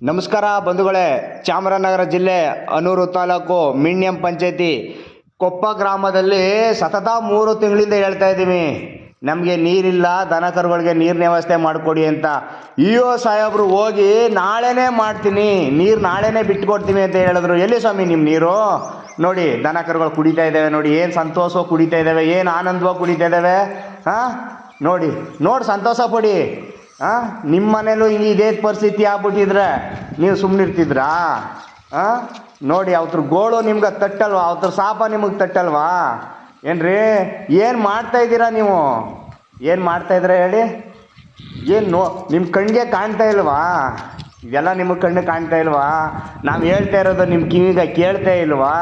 ನಮಸ್ಕಾರ ಬಂಧುಗಳೇ, ಚಾಮರಾಜನಗರ ಜಿಲ್ಲೆ ಅನೂರು ತಾಲೂಕು ಮಿಣ್ಯಂ ಪಂಚಾಯತಿ ಕೊಪ್ಪ ಗ್ರಾಮದಲ್ಲಿ ಸತತ 3 ತಿಂಗಳಿಂದ ಹೇಳ್ತಾ ಇದ್ದೀವಿ, ನಮಗೆ ನೀರಿಲ್ಲ, ದನ ಕರುಗಳಿಗೆ ನೀರಿನ ವ್ಯವಸ್ಥೆ ಮಾಡಿಕೊಡಿ ಅಂತ. ಇಒ ಸಾಹೇಬರು ಹೋಗಿ ನಾಳೆನೇ ಮಾಡ್ತೀನಿ, ನೀರು ನಾಳೆನೇ ಬಿಟ್ಕೊಡ್ತೀನಿ ಅಂತ ಹೇಳಿದ್ರು. ಎಲ್ಲಿ ಸ್ವಾಮಿ ನಿಮ್ಮ ನೀರು? ನೋಡಿ ದನ ಕರುಗಳು ಕುಡಿತಾ ಇದ್ದಾವೆ, ನೋಡಿ ಏನು ಸಂತೋಷವಾಗಿ ಕುಡಿತಾ ಇದ್ದಾವೆ, ಏನು ಆನಂದವಾಗಿ ಕುಡಿತಾ ಇದ್ದಾವೆ. ನೋಡಿ ಸಂತೋಷ ಪಡಿ. ನಿಮ್ಮ ಮನೇಲೂ ಹಿಂಗೆ ಇದೇ ಪರಿಸ್ಥಿತಿ ಆಗ್ಬಿಟ್ಟಿದ್ರೆ ನೀವು ಸುಮ್ಮನಿರ್ತಿದ್ರಾ? ನೋಡಿ ಅವ್ರ ಗೋಳು ನಿಮ್ಗೆ ತಟ್ಟಲ್ವಾ? ಅವ್ರ ಶಾಪ ನಿಮಗೆ ತಟ್ಟಲ್ವಾ ಏನ್ರಿ? ಏನು ಮಾಡ್ತಾಯಿದ್ದೀರಾ ನೀವು? ಏನು ಮಾಡ್ತಾಯಿದ್ದೀರಾ ಹೇಳಿ? ಏನು ನಿಮ್ಮ ಕಣ್ಣಿಗೆ ಕಾಣ್ತಾ ಇಲ್ವಾ? ಇದೆಲ್ಲ ನಿಮಗೆ ಕಣ್ಣು ಕಾಣ್ತಾ ಇಲ್ವಾ? ನಾವು ಹೇಳ್ತಾ ಇರೋದು ನಿಮ್ಮ ಕಿವಿಗೆ ಕೇಳ್ತಾ ಇಲ್ವಾ?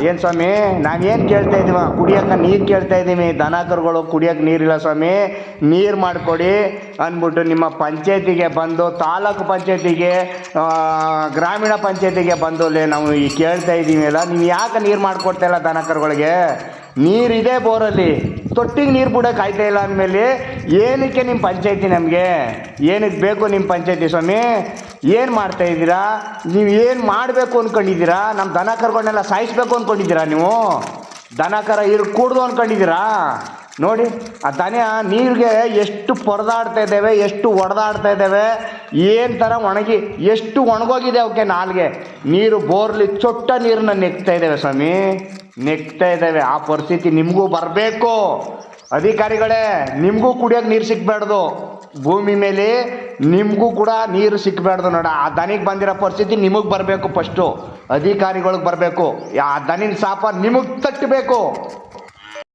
ಏನು ಸ್ವಾಮಿ, ನಾವೇನು ಕೇಳ್ತಾ ಇದ್ದೀವ? ಕುಡಿಯೋಕೆ ನೀರು ಕೇಳ್ತಾ ಇದ್ದೀವಿ. ದನ ಕರುಗಳು ಕುಡಿಯೋಕೆ ನೀರಿಲ್ಲ ಸ್ವಾಮಿ, ನೀರು ಮಾಡಿಕೊಡಿ ಅಂದ್ಬಿಟ್ಟು ನಿಮ್ಮ ಪಂಚಾಯತಿಗೆ ಬಂದು, ತಾಲೂಕು ಪಂಚಾಯತಿಗೆ, ಗ್ರಾಮೀಣ ಪಂಚಾಯತಿಗೆ ಬಂದು ನಾವು ಈ ಕೇಳ್ತಾ ಇದ್ದೀವಿ ಅಲ್ಲ. ನೀವು ಯಾಕೆ ನೀರು ಮಾಡಿಕೊಡ್ತಾ ಇಲ್ಲ ದನ ಕರುಗಳಿಗೆ? ನೀರಿದೆ ಬೋರಲ್ಲಿ, ತೊಟ್ಟಿಗೆ ನೀರು ಬಿಡೋಕೆ ಆಯ್ತಾ ಇಲ್ಲ ಅಂದಮೇಲೆ ಏನಕ್ಕೆ ನಿಮ್ಮ ಪಂಚಾಯತಿ? ನಮಗೆ ಏನಕ್ಕೆ ಬೇಕು ನಿಮ್ಮ ಪಂಚಾಯತಿ ಸ್ವಾಮಿ? ಏನು ಮಾಡ್ತಾಯಿದ್ದೀರಾ ನೀವು? ಏನು ಮಾಡಬೇಕು ಅಂದ್ಕೊಂಡಿದ್ದೀರಾ? ನಮ್ಮ ದನ ಕರುಗಳನ್ನೆಲ್ಲ ಸಾಯಿಸ್ಬೇಕು ಅಂದ್ಕೊಂಡಿದ್ದೀರಾ ನೀವು? ದನ ಕರ ಕೂಡ್ದು ಅಂದ್ಕೊಂಡಿದ್ದೀರಾ? ನೋಡಿ ಆ ದನ ನೀರಿಗೆ ಎಷ್ಟು ಪರದಾಡ್ತಾ ಇದ್ದೇವೆ, ಎಷ್ಟು ಒಡೆದಾಡ್ತಾ ಇದ್ದೇವೆ, ಏನು ಥರ ಒಣಗಿ ಎಷ್ಟು ಒಣಗೋಗಿದೆ ಅವಕ್ಕೆ ನಾಲ್ಗೆ. ನೀರು ಬೋರ್ಲಿ ಚೊಟ್ಟ ನೀರನ್ನ ನೆಕ್ತಾ ಇದ್ದೇವೆ ಸ್ವಾಮಿ, ನೆಕ್ತಾ ಇದ್ದೇವೆ. ಆ ಪರಿಸ್ಥಿತಿ ನಿಮಗೂ ಬರಬೇಕು ಅಧಿಕಾರಿಗಳೇ. ನಿಮಗೂ ಕುಡಿಯೋಕೆ ನೀರು ಸಿಕ್ಕಬಾರ್ದು ಭೂಮಿ ಮೇಲೆ, ನಿಮಗೂ ಕೂಡ ನೀರು ಸಿಕ್ಕಬಾರ್ದು. ನೋಡ ಆ ದನಿಗೆ ಬಂದಿರೋ ಪರಿಸ್ಥಿತಿ ನಿಮಗೆ ಬರಬೇಕು, ಫಸ್ಟು ಅಧಿಕಾರಿಗಳಿಗೆ ಬರಬೇಕು. ಆ ದನಿನ ಶಾಪ ನಿಮಗೆ ತಟ್ಟಬೇಕು.